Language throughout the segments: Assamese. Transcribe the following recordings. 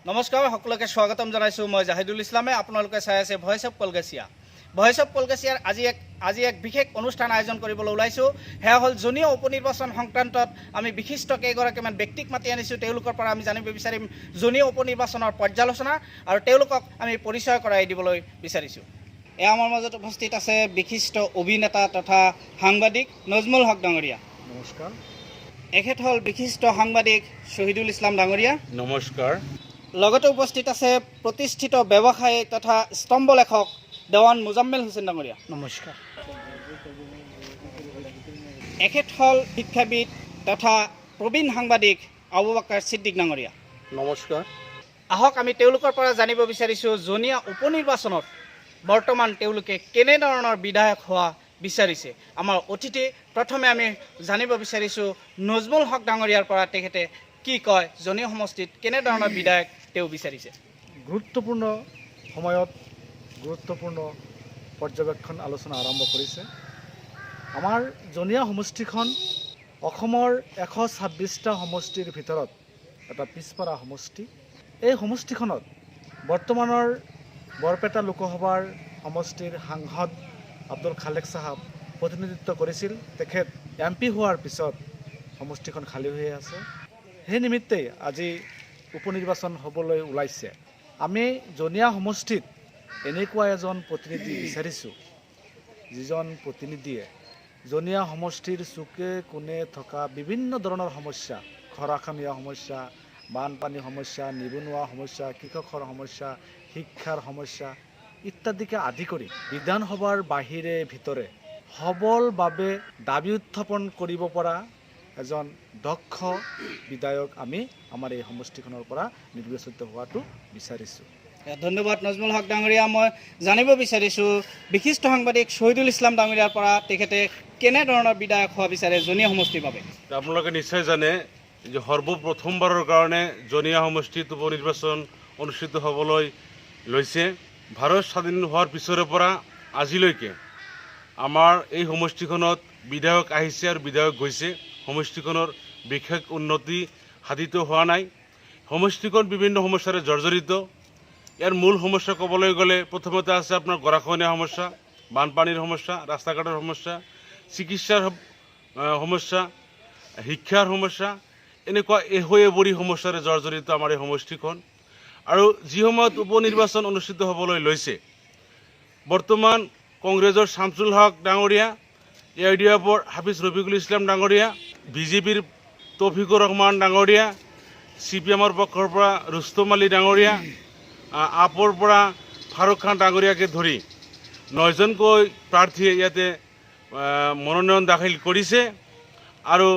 নমস্কাৰ, সকলোকে স্বাগতম জনাইছোঁ। মই জাহিদুল ইছলামে। আপোনালোকে চাই আছে ভয়েস অফ কলগেছিয়া। ভয়েস অফ কলগেছিয়াৰ আজি এক বিশেষ অনুষ্ঠান আয়োজন কৰিবলৈ ওলাইছোঁ। সেয়া হ'ল জনীয় উপনিৰ্বাচন সংক্ৰান্তত আমি বিশিষ্ট কেইগৰাকীমান ব্যক্তিক মাতি আনিছোঁ। তেওঁলোকৰ পৰা আমি জানিব বিচাৰিম জনীয় উপনিৰ্বাচনৰ পৰ্যালোচনা আৰু তেওঁলোকক আমি পৰিচয় কৰাই দিবলৈ বিচাৰিছোঁ। এয়া আমাৰ মাজত উপস্থিত আছে বিশিষ্ট অভিনেতা তথা সাংবাদিক নজমুল হক ডাঙৰীয়া। নমস্কাৰ। এখেত হ'ল বিশিষ্ট সাংবাদিক শহীদুল ইছলাম ডাঙৰীয়া। নমস্কাৰ। লগতে উপস্থিত আছে প্ৰতিষ্ঠিত ব্যৱসায়ী তথা স্তম্ভ লেখক দেৱান মুজাম্মেল হুছেইন ডাঙৰীয়া। নমস্কাৰ। এখেত হ'ল শিক্ষাবিদ তথা প্ৰবীণ সাংবাদিক আবু বাকাৰ ছিদ্দিক ডাঙৰীয়া। নমস্কাৰ। আহক আমি তেওঁলোকৰ পৰা জানিব বিচাৰিছোঁ জনীয়া উপনিৰ্বাচনত বৰ্তমান তেওঁলোকে কেনেধৰণৰ বিধায়ক হোৱা বিচাৰিছে। আমাৰ অতিথি প্ৰথমে আমি জানিব বিচাৰিছোঁ নজমুল হক ডাঙৰীয়াৰ পৰা তেখেতে কি কয়, জনীয় সমষ্টিত কেনেধৰণৰ বিধায়ক তেওঁ বিচাৰিছে। গুৰুত্বপূৰ্ণ সময়ত গুৰুত্বপূৰ্ণ পৰ্যবেক্ষণ আলোচনা আৰম্ভ কৰিছে। আমাৰ জনীয়া সমষ্টিখন অসমৰ 126টা সমষ্টিৰ ভিতৰত এটা পিছপৰা সমষ্টি। এই সমষ্টিখনত বৰ্তমানৰ বৰপেটা লোকসভাৰ সমষ্টিৰ সাংসদ আব্দুল খালেক চাহাব প্ৰতিনিধিত্ব কৰিছিল। তেখেত MP হোৱাৰ পিছত সমষ্টিখন খালী হৈ আছে। সেই নিমিত্তেই আজি উপনিৰ্বাচন হ'বলৈ ওলাইছে। আমি জনীয়া সমষ্টিত এনেকুৱা এজন প্ৰতিনিধি বিচাৰিছোঁ, যিজন প্ৰতিনিধিয়ে জনীয়া সমষ্টিৰ চুকে কোণে থকা বিভিন্ন ধৰণৰ সমস্যা, খৰাখনীয়া সমস্যা, বানপানী সমস্যা, নিবনুৱা সমস্যা, কৃষকৰ সমস্যা, শিক্ষাৰ সমস্যা ইত্যাদিকে আদি কৰি বিধানসভাৰ বাহিৰে ভিতৰে সবলভাৱে দাবী উত্থাপন কৰিব পৰা এজন দক্ষ বিধায়ক আমি আমাৰ এই সমষ্টিখনৰ পৰা নিৰ্বাচিত হোৱাটো বিচাৰিছোঁ। ধন্যবাদ নজমুল হক ডাঙৰীয়া। মই জানিব বিচাৰিছোঁ বিশিষ্ট সাংবাদিক শহীদুল ইছলাম ডাঙৰীয়াৰ পৰা তেখেতে কেনেধৰণৰ বিধায়ক হোৱা বিচাৰে জনীয়া সমষ্টিৰ বাবে। আপোনালোকে নিশ্চয় জানে যে সৰ্বপ্ৰথমবাৰৰ কাৰণে জনীয়া সমষ্টিত উপনিৰ্বাচন অনুষ্ঠিত হ'বলৈ লৈছে। ভাৰত স্বাধীন হোৱাৰ পিছৰে পৰা আজিলৈকে আমাৰ এই সমষ্টিখনত বিধায়ক আহিছে আৰু বিধায়ক গৈছে। সমষ্টিখনৰ বিশেষ উন্নতি সাধিত হোৱা নাই। সমষ্টিখন বিভিন্ন সমস্যাৰে জৰ্জৰিত। ইয়াৰ মূল সমস্যা ক'বলৈ গ'লে প্ৰথমতে আছে আপোনাৰ গৰাখহনীয়া সমস্যা, বানপানীৰ সমস্যা, ৰাস্তা ঘাটৰ সমস্যা, চিকিৎসাৰ সমস্যা, শিক্ষাৰ সমস্যা, এনেকুৱা এশৈবৰী সমস্যাৰে জৰ্জৰিত আমাৰ এই সমষ্টিখন। আৰু যি সময়ত উপনিৰ্বাচন অনুষ্ঠিত হ'বলৈ লৈছে, বৰ্তমান কংগ্ৰেছৰ শামছুল হক ডাঙৰীয়া, AIDFৰ হাফিজ ৰফিকুল ইছলাম ডাঙৰীয়া, BJPৰ তৌফিকুৰ ৰহমান ডাঙৰীয়া, CPMৰ পক্ষৰ পৰা ৰুস্তম আলী ডাঙৰীয়া, আপৰ পৰা ফাৰুক খান ডাঙৰীয়াকে ধৰি 9জনকৈ প্ৰাৰ্থীয়ে ইয়াতে মনোনয়ন দাখিল কৰিছে। আৰু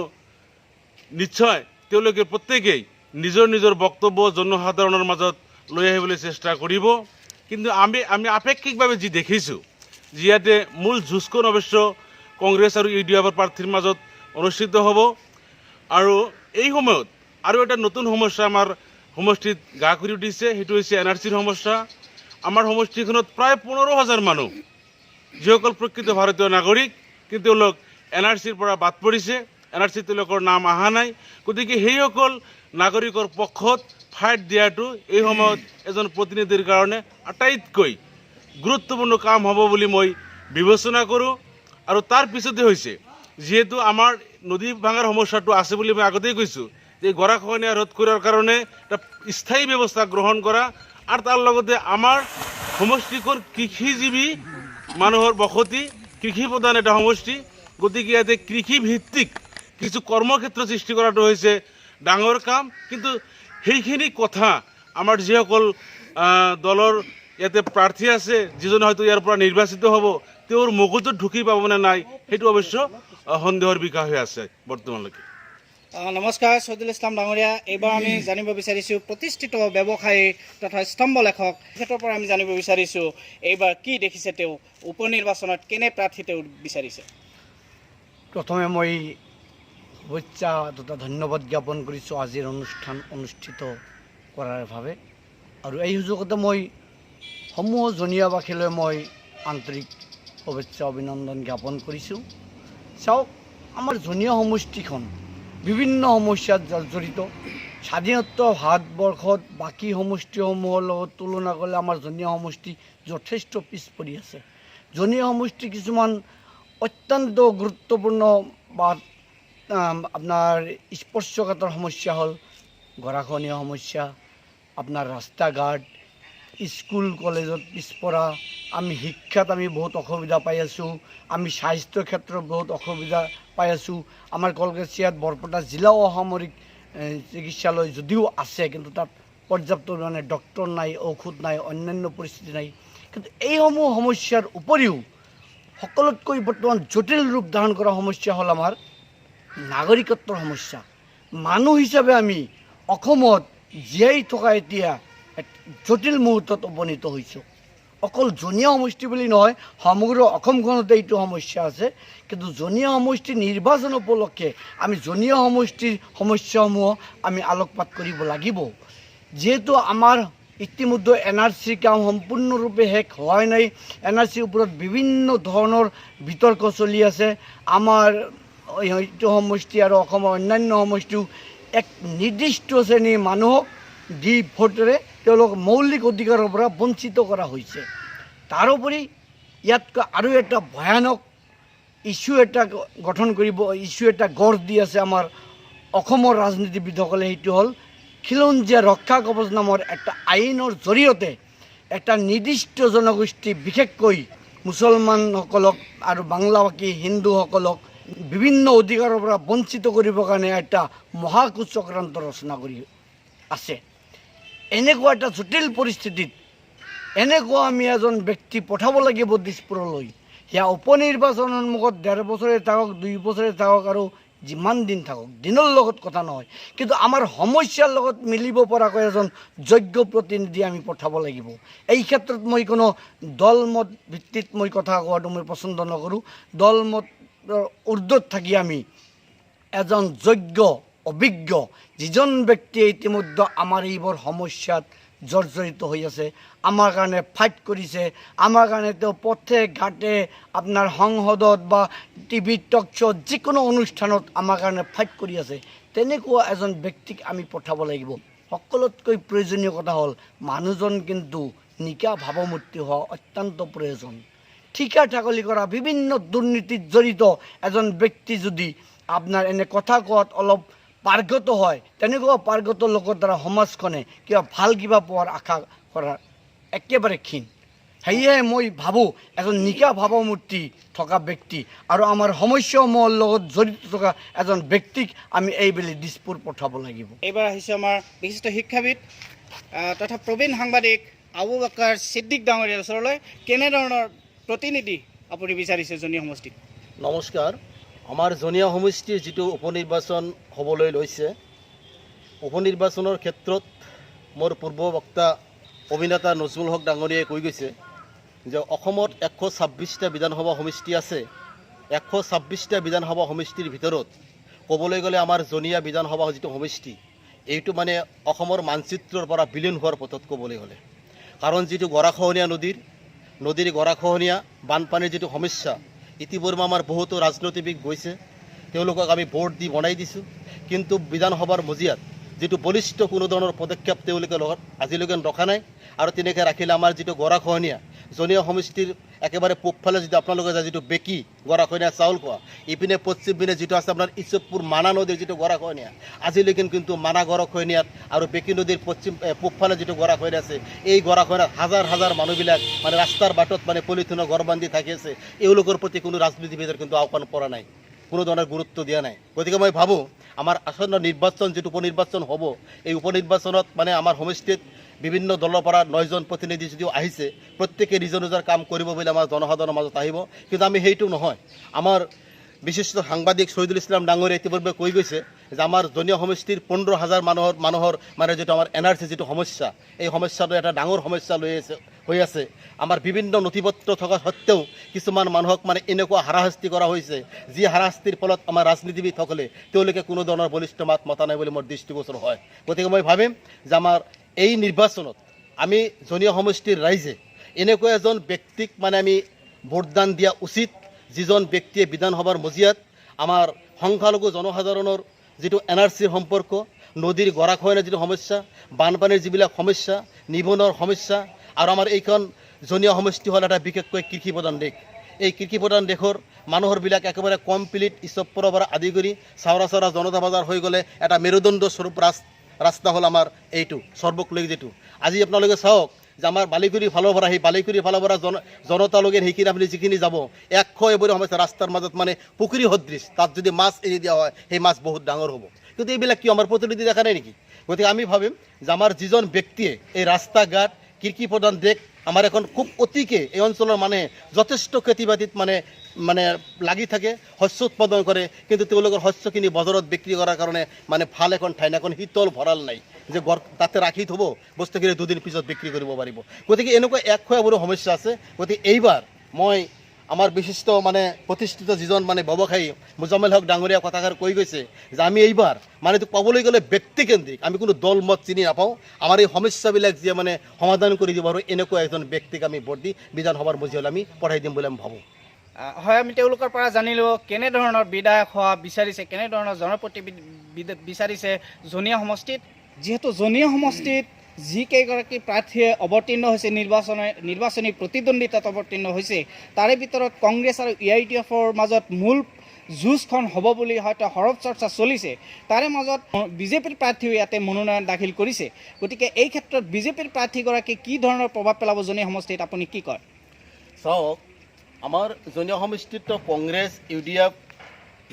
নিশ্চয় তেওঁলোকে প্ৰত্যেকেই নিজৰ নিজৰ বক্তব্য জনসাধাৰণৰ মাজত লৈ আহিবলৈ চেষ্টা কৰিব। কিন্তু আমি আপেক্ষিকভাৱে যি দেখিছোঁ, যি ইয়াতে মূল যুঁজখন অৱশ্য কংগ্ৰেছ আৰু UDFৰ প্ৰাৰ্থীৰ মাজত অনুষ্ঠিত হ'ব। আৰু এই সময়ত আৰু এটা নতুন সমস্যা আমাৰ সমষ্টিত গা কৰি উঠিছে, সেইটো হৈছে NRCৰ সমস্যা। আমাৰ সমষ্টিখনত প্ৰায় 15,000 মানুহ যিসকল প্ৰকৃত ভাৰতীয় নাগৰিক, কিন্তু তেওঁলোক NRCৰ পৰা বাদ পৰিছে। NRCত তেওঁলোকৰ নাম অহা নাই। গতিকে সেইসকল নাগৰিকৰ পক্ষত ফাইট দিয়াটো এই সময়ত এজন প্ৰতিনিধিৰ কাৰণে আটাইতকৈ গুৰুত্বপূৰ্ণ কাম হ'ব বুলি মই বিবেচনা কৰোঁ। আৰু তাৰ পিছতে হৈছে, যিহেতু আমাৰ নদী ভাঙাৰ সমস্যাটো আছে বুলি মই আগতেই কৈছোঁ, যে গৰাখহনীয়া ৰোধ কৰাৰ কাৰণে এটা স্থায়ী ব্যৱস্থা গ্ৰহণ কৰা, আৰু তাৰ লগতে আমাৰ সমষ্টিখন কৃষিজীৱী মানুহৰ বসতি, কৃষি প্ৰধান এটা সমষ্টি। গতিকে ইয়াতে কৃষিভিত্তিক কিছু কৰ্মক্ষেত্ৰ সৃষ্টি কৰাটো হৈছে ডাঙৰ কাম। কিন্তু সেইখিনি কথা আমাৰ যিসকল দলৰ ইয়াতে প্ৰাৰ্থী আছে, যিজনে হয়তো ইয়াৰ পৰা নিৰ্বাচিত হ'ব, তেওঁৰ মগজুত ঢুকি পাবনে নাই সেইটো অৱশ্য সন্দেহৰ বিষয় হৈ আছে বৰ্তমানলৈকে। নমস্কাৰ শহীদুল ইছলাম ডাঙৰীয়া। এইবাৰ আমি জানিব বিচাৰিছোঁ প্ৰতিষ্ঠিত ব্যৱসায়ী তথা স্তম্ভ লেখক, তেখেতৰ পৰা আমি জানিব বিচাৰিছোঁ এইবাৰ কি দেখিছে, তেওঁ উপনিৰ্বাচনত কেনে প্ৰাৰ্থী তেওঁ বিচাৰিছে। প্ৰথমে মই শুভেচ্ছা তথা ধন্যবাদ জ্ঞাপন কৰিছোঁ আজিৰ অনুষ্ঠান অনুষ্ঠিত কৰাৰ বাবে। আৰু এই সুযোগতে মই সমূহ জনীয়াবাসীলৈ মই আন্তৰিক শুভেচ্ছা অভিনন্দন জ্ঞাপন কৰিছোঁ। চাওক, আমাৰ জনীয়া সমষ্টিখন বিভিন্ন সমস্যাত জৰ্জৰিত। স্বাধীনোত্তৰ ভাৰতবৰ্ষত বাকী সমষ্টিসমূহৰ লগত তুলনা কৰিলে আমাৰ জনীয়া সমষ্টি যথেষ্ট পিছ পৰি আছে। জনীয়া সমষ্টি কিছুমান অত্যন্ত গুৰুত্বপূৰ্ণ বা আপোনাৰ স্পৰ্শকাতৰ সমস্যা হ'ল গৰাখহনীয়া সমস্যা, আপোনাৰ ৰাস্তা ঘাট, স্কুল কলেজত পিছপৰা, আমি শিক্ষাত আমি বহুত অসুবিধা পাই আছোঁ, আমি স্বাস্থ্য ক্ষেত্ৰত বহুত অসুবিধা পাই আছোঁ। আমাৰ কলগেছিয়াত বৰপেটা জিলা অসামৰিক চিকিৎসালয় যদিও আছে, কিন্তু তাত পৰ্যাপ্ত পৰিমাণে ডক্টৰ নাই, ঔষধ নাই, অন্যান্য পৰিস্থিতি নাই। কিন্তু এইসমূহ সমস্যাৰ উপৰিও সকলোতকৈ বৰ্তমান জটিল ৰূপ ধাৰণ কৰা সমস্যা হ'ল আমাৰ নাগৰিকত্বৰ সমস্যা। মানুহ হিচাপে আমি অসমত জীয়াই থকা এতিয়া এক জটিল মুহূৰ্তত উপনীত হৈছোঁ। অকল জনীয়া সমষ্টি বুলি নহয়, সমগ্ৰ অসমখনতে এইটো সমস্যা আছে। কিন্তু জনীয়া সমষ্টি নিৰ্বাচন উপলক্ষে আমি জনীয়া সমষ্টিৰ সমস্যাসমূহ আমি আলোকপাত কৰিব লাগিব। যিহেতু আমাৰ ইতিমধ্যে NRCৰ কাম সম্পূৰ্ণৰূপে শেষ হোৱাই নাই, NRCৰ ওপৰত বিভিন্ন ধৰণৰ বিতৰ্ক চলি আছে। আমাৰ এইটো সমষ্টি আৰু অসমৰ অন্যান্য সমষ্টিও এক নিৰ্দিষ্ট শ্ৰেণীৰ মানুহক দি ভোটেৰে তেওঁলোক মৌলিক অধিকাৰৰ পৰা বঞ্চিত কৰা হৈছে। তাৰোপৰি ইয়াতকৈ আৰু এটা ভয়ানক ইছ্যু এটা গঠন কৰিব, ইছ্যু এটা গঢ় দি আছে আমাৰ অসমৰ ৰাজনীতিবিদসকলে। সেইটো হ'ল খিলঞ্জীয়া ৰক্ষা কৱচ নামৰ এটা আইনৰ জৰিয়তে এটা নিৰ্দিষ্ট জনগোষ্ঠী, বিশেষকৈ মুছলমানসকলক আৰু বাংলাভাষী হিন্দুসকলক বিভিন্ন অধিকাৰৰ পৰা বঞ্চিত কৰিবৰ কাৰণে এটা মহাকুচ চক্ৰান্ত ৰচনা কৰি আছে। এনেকুৱা এটা জটিল পৰিস্থিতিত এনেকুৱা আমি এজন ব্যক্তি পঠাব লাগিব দিছপুৰলৈ। সেয়া উপনিৰ্বাচনৰ সন্মুখত 1.5 বছৰে থাকক, 2 বছৰে থাকক, আৰু যিমান দিন থাকক, দিনৰ লগত কথা নহয়, কিন্তু আমাৰ সমস্যাৰ লগত মিলিব পৰাকৈ এজন যোগ্য প্ৰতিনিধি আমি পঠাব লাগিব। এই ক্ষেত্ৰত মই কোনো দলমত ভিত্তিত মই কথা কোৱাটো মই পচন্দ নকৰোঁ। দলমতৰ ঊৰ্ধত থাকি আমি এজন যোগ্য, অভিজ্ঞ, যিজন ব্যক্তিয়ে ইতিমধ্যে আমাৰ এইবোৰ সমস্যাত জৰ্জৰিত হৈ আছে, আমাৰ কাৰণে ফাইট কৰিছে, আমাৰ কাৰণে তেওঁ পথে ঘাটে আপোনাৰ সংসদত বা টিভি টক শ্ব'ত যিকোনো অনুষ্ঠানত আমাৰ কাৰণে ফাইট কৰি আছে, তেনেকুৱা এজন ব্যক্তিক আমি পঠাব লাগিব। সকলোতকৈ প্ৰয়োজনীয় কথা হ'ল মানুহজন কিন্তু নিকা ভাৱমূৰ্তি হোৱা অত্যন্ত প্ৰয়োজন। ঠিকা ঠাকলি কৰা, বিভিন্ন দুৰ্নীতিত জড়িত এজন ব্যক্তি যদি আপোনাৰ এনে কথা কোৱাত অলপ পাৰ্গত হয়, তেনেকুৱা পাৰ্গত লোকৰ দ্বাৰা সমাজখনে কিবা ভাল কিবা পোৱাৰ আশা কৰাৰ একেবাৰে ক্ষীণ। সেয়েহে মই ভাবোঁ এজন নিকা ভাৱমূৰ্তি থকা ব্যক্তি আৰু আমাৰ সমস্যাসমূহৰ লগত জড়িত থকা এজন ব্যক্তিক আমি এইবেলি দিছপুৰ পঠাব লাগিব। এইবাৰ আহিছে আমাৰ বিশিষ্ট শিক্ষাবিদ তথা প্ৰবীণ সাংবাদিক আবু বকাৰ ছিদ্দিক ডাঙৰীয়াৰ ওচৰলৈ। কেনেধৰণৰ প্ৰতিনিধি আপুনি বিচাৰিছে জনীয়া সমষ্টিত? নমস্কাৰ। আমাৰ জনীয়া সমষ্টিৰ যিটো উপনিৰ্বাচন হ'বলৈ লৈছে, উপনিৰ্বাচনৰ ক্ষেত্ৰত মোৰ পূৰ্ব বক্তা অভিনেতা নজৰুল হক ডাঙৰীয়াই কৈ গৈছে যে অসমত 126টা বিধানসভা সমষ্টি আছে। 126টা বিধানসভা সমষ্টিৰ ভিতৰত ক'বলৈ গ'লে আমাৰ জনীয়া বিধানসভা যিটো সমষ্টি, এইটো মানে অসমৰ মানচিত্ৰৰ পৰা বিলীন হোৱাৰ পথত ক'বলৈ গ'লে। কাৰণ যিটো গৰাখহনীয়া নদীৰ গৰাখহনীয়া, বানপানীৰ যিটো সমস্যা, ইতিপূৰ্বে আমাৰ বহুতো ৰাজনীতিবিদ গৈছে, তেওঁলোকক আমি ভোট দি বনাই দিছোঁ, কিন্তু বিধানসভাৰ মজিয়াত যিটো বলিষ্ঠ কোনো ধৰণৰ পদক্ষেপ তেওঁলোকে আজিলৈকে ৰখা নাই। আৰু তেনেকৈ ৰাখিলে আমাৰ যিটো গৰাখহনীয়া, জনীয়া সমষ্টিৰ একেবাৰে পূবফালে যিটো আপোনালোকে যিটো বেকি গৰাখহনীয়া চাউল খোৱা, ইপিনে পশ্চিম পিনে যিটো আছে আপোনাৰ ইছবপুৰ মানা নদীৰ যিটো গৰাখহনীয়া, আজিলৈকে কিন্তু মানা গৰাখহনীয়াত আৰু বেকি নদীৰ পূবফালে যিটো গৰাখহনীয়া আছে, এই গৰাখহনীয়াত হাজাৰ হাজাৰ মানুহবিলাক মানে ৰাস্তাৰ বাটত মানে পলিথিনৰ ঘৰ বান্ধি থাকি আছে। এওঁলোকৰ প্ৰতি কোনো ৰাজনীতিবিদৰ কিন্তু আহ্বান পৰা নাই, কোনো ধৰণৰ গুৰুত্ব দিয়া নাই। গতিকে মই ভাবোঁ আমাৰ আসন্ন নিৰ্বাচন যিটো উপনিৰ্বাচন হ'ব, এই উপনিৰ্বাচনত মানে আমাৰ সমষ্টিত বিভিন্ন দলৰ পৰা 9জন প্ৰতিনিধি যদিও আহিছে, প্ৰত্যেকে নিজৰ নিজৰ কাম কৰিব বুলি আমাৰ জনসাধাৰণৰ মাজত আহিব। কিন্তু আমি সেইটো নহয়। আমাৰ বিশিষ্ট সাংবাদিক শহীদুল ইছলাম ডাঙৰীয়াই ইতিপূৰ্বে কৈ গৈছে যে আমাৰ জনীয়া সমষ্টিৰ 15,000 মানুহৰ মানে যিটো আমাৰ NRC যিটো সমস্যা, এই সমস্যাটো এটা ডাঙৰ সমস্যা হৈ আছে। আমাৰ বিভিন্ন নথিপত্ৰ থকা সত্ত্বেও কিছুমান মানুহক মানে এনেকুৱা হাৰাশাস্তি কৰা হৈছে, যি হাৰাশাস্তিৰ ফলত আমাৰ ৰাজনীতিবিদসকলে তেওঁলোকে কোনো ধৰণৰ বলিষ্ঠ মাত মতা নাই বুলি মোৰ দৃষ্টিগোচৰ হয়। গতিকে মই ভাবিম যে আমাৰ এই নিৰ্বাচনত আমি জনীয়া সমষ্টিৰ ৰাইজে এনেকুৱা এজন ব্যক্তিক মানে আমি ভোটদান দিয়া উচিত, যিজন ব্যক্তিয়ে বিধানসভাৰ মজিয়াত আমাৰ সংখ্যালঘু জনসাধাৰণৰ যিটো NRCৰ সম্পৰ্ক নদীৰ গৰাখহনীয়াৰ যিটো সমস্যা, বানপানীৰ যিবিলাক সমস্যা, নিবনুৱাৰ সমস্যা, আৰু আমাৰ এইখন জনীয়া সমষ্টি হ'ল এটা বিশেষকৈ কৃষি প্ৰধান দেশ। এই কৃষি প্ৰধান দেশৰ মানুহৰবিলাক একেবাৰে কমপ্লিট ইছপৰৰ পৰা আদি কৰি চাওৰা জনতা বজাৰ হৈ গ'লে এটা মেৰুদণ্ড স্বৰূপ ৰাস্তা হ'ল আমাৰ এইটো সৰ্বকলৈ যিটো। আজি আপোনালোকে চাওক যে আমাৰ বালিকুৰিৰ ফালৰ পৰা সেই বালিকুৰিৰ ফালৰ পৰা জনতালৈকে সেইখিনি আপুনি যিখিনি যাব 100 এবোৰে সমস্যা ৰাস্তাৰ মাজত মানে পুখুৰী সদৃশ, তাত যদি মাছ এৰি দিয়া হয় সেই মাছ বহুত ডাঙৰ হ'ব। কিন্তু এইবিলাক কি আমাৰ প্ৰতিনিধি দেখা নাই নেকি? গতিকে আমি ভাবিম যে আমাৰ যিজন ব্যক্তিয়ে এই ৰাস্তা ঘাট কৃষি প্ৰধান দেশ আমাৰ এখন খুব অতিকে এই অঞ্চলৰ মানুহে যথেষ্ট খেতি বাতিত মানে লাগি থাকে, শস্য উৎপাদন কৰে, কিন্তু তেওঁলোকৰ শস্যখিনি বজাৰত বিক্ৰী কৰাৰ কাৰণে মানে ভাল এখন ঠাই, এখন শীতল ভঁৰাল নাই যে তাতে ৰাখি থ'ব বস্তুখিনি 2 দিন পিছত বিক্ৰী কৰিব পাৰিব। গতিকে এনেকুৱা 100 এবোৰো সমস্যা আছে। গতিকে এইবাৰ মই আমাৰ বিশিষ্ট মানে প্ৰতিষ্ঠিত যিজন মানে ব্যৱসায়ী মুজাম্মেল হক ডাঙৰীয়া কথাষাৰ কৈ গৈছে যে আমি এইবাৰ মানে ক'বলৈ গ'লে ব্যক্তিকেন্দ্ৰিক, আমি কোনো দল মত চিনি নাপাওঁ, আমাৰ এই সমস্যাবিলাক যিয়ে মানে সমাধান কৰি দিব আৰু এনেকুৱা এজন ব্যক্তিক আমি ভোট দি বিধানসভাৰ মজিয়ালৈ আমি পঠাই দিম বুলি আমি ভাবোঁ। হয়, আমি তেওঁলোকৰ পৰা জানিলোঁ কেনেধৰণৰ বিধায়ক হোৱা বিচাৰিছে, কেনেধৰণৰ জনপ্ৰতিনিধি বিচাৰিছে জনীয়া সমষ্টিত। যিহেতু জনীয়া সমষ্টিত যিকেইগৰাকী প্ৰাৰ্থীয়ে অৱতীৰ্ণ হৈছে নিৰ্বাচনী প্ৰতিদ্বন্দ্বিতাত অৱতীৰ্ণ হৈছে, তাৰে ভিতৰত কংগ্ৰেছ আৰু EITF-ৰ মাজত মূল যুঁজখন হ'ব বুলি হয়তো সৰব চৰ্চা চলিছে। তাৰে মাজত বিজেপিৰ প্ৰাৰ্থীও ইয়াতে মনোনয়ন দাখিল কৰিছে। গতিকে এই ক্ষেত্ৰত বিজেপিৰ প্ৰাৰ্থীগৰাকী কি ধৰণৰ প্ৰভাৱ পেলাব জনীয়া সমষ্টিত, আপুনি কি কয়? চাওক, আমাৰ জনীয়া সমষ্টিত কংগ্ৰেছ UDF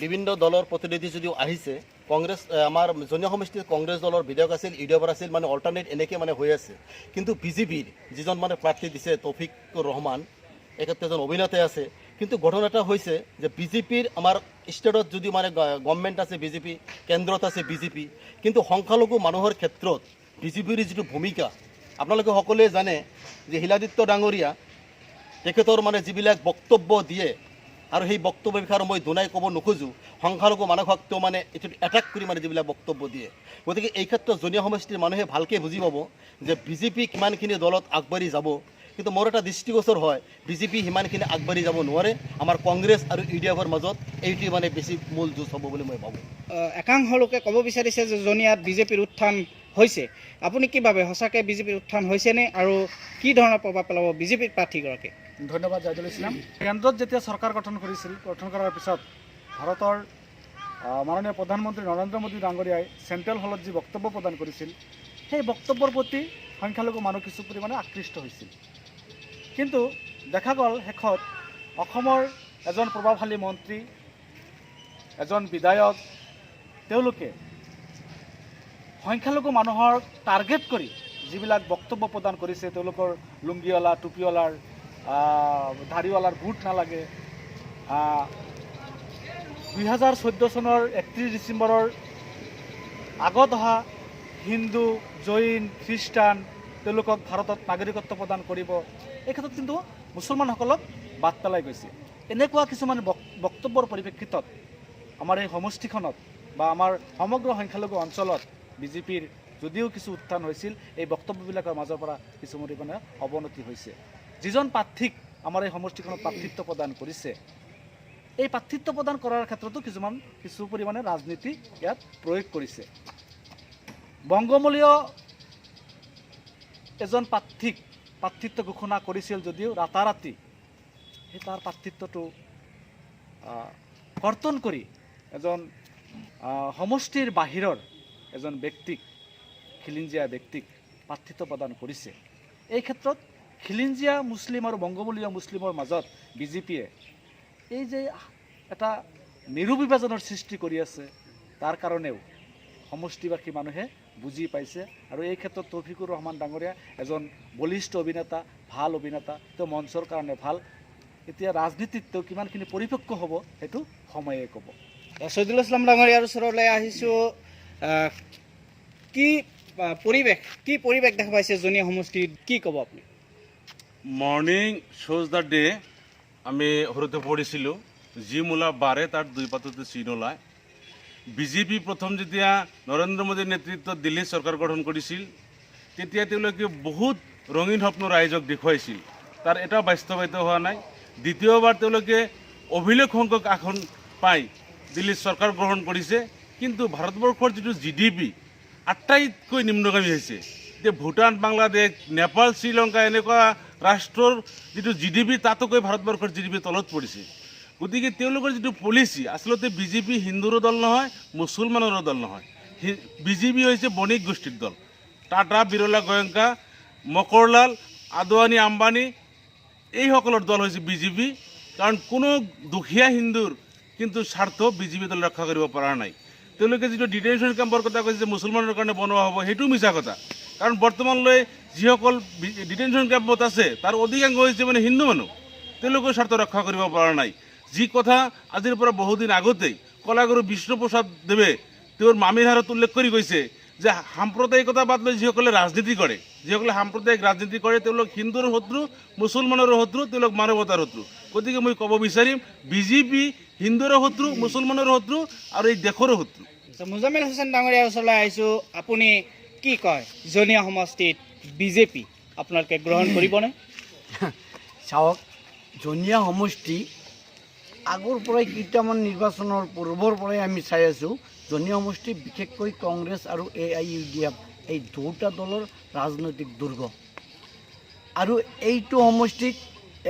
বিভিন্ন দলৰ প্ৰতিনিধি যদিও আহিছে, কংগ্ৰেছ আমাৰ জনীয়া সমষ্টিত কংগ্ৰেছ দলৰ বিধায়ক আছিল, UDFৰ আছিল, মানে অল্টাৰনেট এনেকৈ মানে হৈ আছে। কিন্তু বিজেপিৰ যিজন মানে প্ৰাৰ্থী দিছে তৌফিকুৰ ৰহমান, এখেত এজন অভিনেতা আছে। কিন্তু ঘটনা এটা হৈছে যে বিজেপিৰ আমাৰ ষ্টেটত যদি মানে গভৰ্ণমেণ্ট আছে বিজেপি, কেন্দ্ৰত আছে বিজেপি, কিন্তু সংখ্যালঘু মানুহৰ ক্ষেত্ৰত বিজেপিৰ যিটো ভূমিকা আপোনালোকে সকলোৱে জানে যে শিলাদিত্য ডাঙৰীয়া তেখেতৰ মানে যিবিলাক বক্তব্য দিয়ে, আৰু সেই বক্তব্য বিষয়ে মই দুনাই ক'ব নোখোজোঁ, সংখ্যালঘু মানুহক তেওঁ মানে এইটো এটেক কৰি মানে যিবিলাক বক্তব্য দিয়ে। গতিকে এই ক্ষেত্ৰত জনীয়া সমষ্টিৰ মানুহে ভালকৈ বুজি পাব যে বিজেপি কিমানখিনি দলত আগবাঢ়ি যাব। কিন্তু মোৰ এটা দৃষ্টিগোচৰ হয় বিজেপি সিমানখিনি আগবাঢ়ি যাব নোৱাৰে। আমাৰ কংগ্ৰেছ আৰু UDFৰ মাজত এইটো মানে বেছি মূল যুঁজ হ'ব বুলি মই ভাবোঁ। একাংশ লোকে ক'ব বিচাৰিছে যে জনীয়াত বিজেপিৰ উত্থান হৈছে। আপুনি কি ভাবে, সঁচাকৈ বিজেপিৰ উত্থান হৈছেনে, আৰু কি ধৰণৰ প্ৰভাৱ পেলাব বিজেপিৰ প্ৰাৰ্থীগৰাকী? ধন্যবাদ জাহিদুল ইছলাম। কেন্দ্ৰত যেতিয়া চৰকাৰ গঠন কৰাৰ পিছত ভাৰতৰ মাননীয় প্ৰধানমন্ত্ৰী নৰেন্দ্ৰ মোদী ডাঙৰীয়াই চেণ্ট্ৰেল হলত যি বক্তব্য প্ৰদান কৰিছিল, সেই বক্তব্যৰ প্ৰতি সংখ্যালঘু মানুহ কিছু পৰিমাণে আকৃষ্ট হৈছিল। কিন্তু দেখা গ'ল শেষত অসমৰ এজন প্ৰভাৱশালী মন্ত্ৰী, এজন বিধায়ক, তেওঁলোকে সংখ্যালঘু মানুহৰ টাৰ্গেট কৰি যিবিলাক বক্তব্য প্ৰদান কৰিছে, তেওঁলোকৰ লুংগিৱালা, টুপিৱালাৰ, ধাৰিৱালাৰ বুট নালাগে, 2014 চনৰ 31 ডিচেম্বৰৰ আগত অহা হিন্দু, জৈন, খ্ৰীষ্টান তেওঁলোকক ভাৰতত নাগৰিকত্ব প্ৰদান কৰিব, এই ক্ষেত্ৰত কিন্তু মুছলমানসকলক বাদ পেলাই গৈছে। এনেকুৱা কিছুমান বক্তব্যৰ পৰিপ্ৰেক্ষিতত আমাৰ এই সমষ্টিখনত বা আমাৰ সমগ্ৰ সংখ্যালঘু অঞ্চলত বিজেপিৰ যদিও কিছু উত্থান হৈছিল, এই বক্তব্যবিলাকৰ মাজৰ পৰা কিছু পৰিমাণে অৱনতি হৈছে। যিজন প্ৰাৰ্থীক আমাৰ এই সমষ্টিখনত প্ৰাৰ্থিত্ব প্ৰদান কৰিছে, এই প্ৰাৰ্থিত্ব প্ৰদান কৰাৰ ক্ষেত্ৰতো কিছু পৰিমাণে ৰাজনীতি ইয়াত প্ৰয়োগ কৰিছে। বংগমূলীয় এজন প্ৰাৰ্থীক প্ৰাৰ্থিত্ব ঘোষণা কৰিছিল যদিও ৰাতাৰাতি সেই তাৰ প্ৰাৰ্থিত্বটো কৰ্তন কৰি এজন সমষ্টিৰ বাহিৰৰ এজন ব্যক্তিক, খিলঞ্জীয়া ব্যক্তিক প্ৰাৰ্থিত্ব প্ৰদান কৰিছে। এই ক্ষেত্ৰত খিলঞ্জীয়া মুছলিম আৰু বংগমূলীয় মুছলিমৰ মাজত বিজেপিয়ে এই যে এটা নিৰুবিভাজনৰ সৃষ্টি কৰি আছে, তাৰ কাৰণেও সমষ্টিবাসী মানুহে বুজি পাইছে। আৰু এই ক্ষেত্ৰত তৌফিকুৰ ৰহমান ডাঙৰীয়া এজন বলিষ্ঠ অভিনেতা, ভাল অভিনেতা, তেওঁ মঞ্চৰ কাৰণে ভাল। এতিয়া ৰাজনীতিত তেওঁ কিমানখিনি পৰিপক্ক হ'ব সেইটো সময়ে ক'ব। শহীদুল ইছলাম ডাঙৰীয়াৰ ওচৰলৈ আহিছোঁ। কি পৰিৱেশ দেখা পাইছে জনীয়া সমষ্টিত, কি ক'ব আপুনি? মৰ্নিং শ্ব'জ দ্য ডে আমি সৰুতে পঢ়িছিলোঁ, যি মূলা বাঢ়ে তাৰ 2 পাততে চিন ওলায়। বিজেপি প্ৰথম যেতিয়া নৰেন্দ্ৰ মোদীৰ নেতৃত্বত দিল্লীত চৰকাৰ গঠন কৰিছিল, তেতিয়া তেওঁলোকে বহুত ৰঙীন স্বপ্ন ৰাইজক দেখুৱাইছিল, তাৰ এটা বাস্তৱায়িত হোৱা নাই। দ্বিতীয়বাৰ তেওঁলোকে অভিলেখ সংখ্যক আসন পাই দিল্লীত চৰকাৰ গ্ৰহণ কৰিছে, কিন্তু ভাৰতবৰ্ষৰ যিটো GDP আটাইতকৈ নিম্নগামী হৈছে। এতিয়া ভূটান, বাংলাদেশ, নেপাল, শ্ৰীলংকা এনেকুৱা ৰাষ্ট্ৰৰ যিটো GDP তাতোকৈ ভাৰতবৰ্ষৰ GDP তলত পৰিছে। গতিকে তেওঁলোকৰ যিটো পলিচি, আচলতে BJP হিন্দুৰো দল নহয়, মুছলমানৰো দল নহয়। BJP হৈছে বণিক গোষ্ঠীৰ দল। টাটা, বিৰলা, গোয়েংকা, মকৰলাল, আদৱানী, আম্বানী এইসকলৰ দল হৈছে BJP। কাৰণ কোনো দুখীয়া হিন্দুৰ কিন্তু স্বাৰ্থ BJP দলে ৰক্ষা কৰিব পৰা নাই। তেওঁলোকে যিটো ডিটেনশ্যন কেম্পৰ কথা কৈছে যে মুছলমানৰ কাৰণে বনোৱা হ'ব, সেইটোও মিছা কথা। কাৰণ বৰ্তমানলৈ যিসকল ডিটেনশ্যন কেম্পত আছে তাৰ অধিকাংশ হৈছে মানে হিন্দু মানুহ। তেওঁলোকৰ স্বাৰ্থ ৰক্ষা কৰিব পৰা নাই। যি কথা আজিৰ পৰা বহুদিন আগতেই কলাগুৰু বিষ্ণুপ্ৰসাদ দেৱে তেওঁৰ মামীৰ হাৰত উল্লেখ কৰি কৈছে যে সাম্প্ৰদায়িকতা বাদ লৈ যিসকলে ৰাজনীতি কৰে, যিসকলে সাম্প্ৰদায়িক ৰাজনীতি কৰে, তেওঁলোক হিন্দুৰ শত্ৰু, মুছলমানৰ শত্ৰু, তেওঁলোক মানৱতাৰ শত্ৰু। গতিকে মই ক'ব বিচাৰিম BJP হিন্দুৰো শত্ৰু, মুছলমানৰ শত্ৰু আৰু এই দেশৰো শত্ৰু। মুজাম্মিল হুছেইন ডাঙৰীয়াৰ ওচৰলৈ আহিছোঁ। আপুনি কি কয়, জনীয়া সমষ্টিত BJP আপোনালোকে গ্ৰহণ কৰিবনে? চাওক, জনীয়া সমষ্টি আগৰ পৰাই কেইটামান নিৰ্বাচনৰ পূৰ্বৰ পৰাই আমি চাই আছোঁ। জনীয়া সমষ্টি বিশেষকৈ কংগ্ৰেছ আৰু AIUDF এই দুটা দলৰ ৰাজনৈতিক দুৰ্গ। আৰু এইটো সমষ্টিত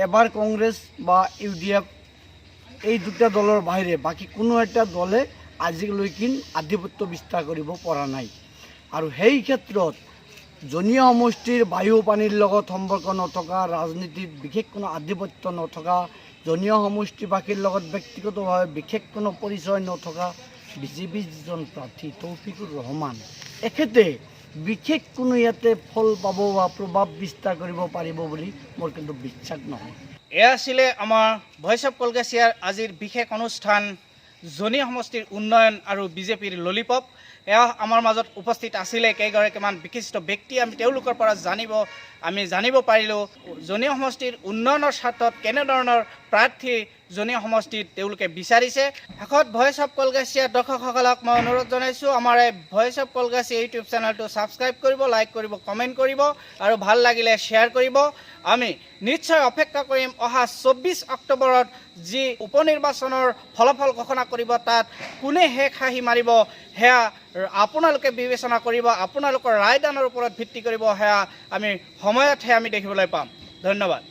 এবাৰ কংগ্ৰেছ বা UDF এই দুটা দলৰ বাহিৰে বাকী কোনো এটা দলে আজিলৈকে আধিপত্য বিস্তাৰ কৰিব পৰা নাই। আৰু সেই ক্ষেত্ৰত জনীয়া সমষ্টিৰ বায়ু পানীৰ লগত সম্পৰ্ক নথকা, ৰাজনীতিত বিশেষ কোনো আধিপত্য নথকা, জনীয়া সমষ্টিবাসীৰ লগত ব্যক্তিগতভাৱে বিশেষ কোনো পৰিচয় নথকা BJP যিজন প্ৰাৰ্থী তৌফিকুৰ ৰহমান, এখেতে বিশেষ কোনো ইয়াতে ফল পাব বা প্ৰভাৱ বিস্তাৰ কৰিব পাৰিব বুলি মোৰ কিন্তু বিশ্বাস নহয়। এয়া আছিলে আমাৰ ভইচ অফ কলগেছিয়াৰ আজিৰ বিশেষ অনুষ্ঠান, জনীয়া সমষ্টিৰ উন্নয়ন আৰু BJPৰ ললিপপ। এয়া আমাৰ মাজত উপস্থিত আছিলে কেইগৰাকীমান বিশিষ্ট ব্যক্তি। আমি তেওঁলোকৰ পৰা আমি জানিব পাৰিলোঁ জনীয়া সমষ্টিৰ উন্নয়নৰ স্বাৰ্থত কেনেধৰণৰ প্ৰাৰ্থী জনীয়া সমষ্টিত তেওঁলোকে বিচাৰিছে। শেষত ভইচ অফ কলগেছিয়াৰ দৰ্শকসকলক মই অনুৰোধ জনাইছোঁ, আমাৰ এই ভইচ অফ কলগেছিয়া ইউটিউব চেনেলটো ছাবস্ক্ৰাইব কৰিব, লাইক কৰিব, কমেণ্ট কৰিব আৰু ভাল লাগিলে শ্বেয়াৰ কৰিব। আমি নিশ্চয় অপেক্ষা কৰিম অহা 24 অক্টোবৰত যি উপনিৰ্বাচনৰ ফলাফল ঘোষণা কৰিব, তাত কোনে শেষ হাঁহি মাৰিব সেয়া আপোনালোকে বিবেচনা কৰিব। আপোনালোকৰ ৰায়দানৰ ওপৰত ভিত্তি কৰিব, সেয়া আমি সময়তহে আমি দেখিবলৈ পাম। ধন্যবাদ।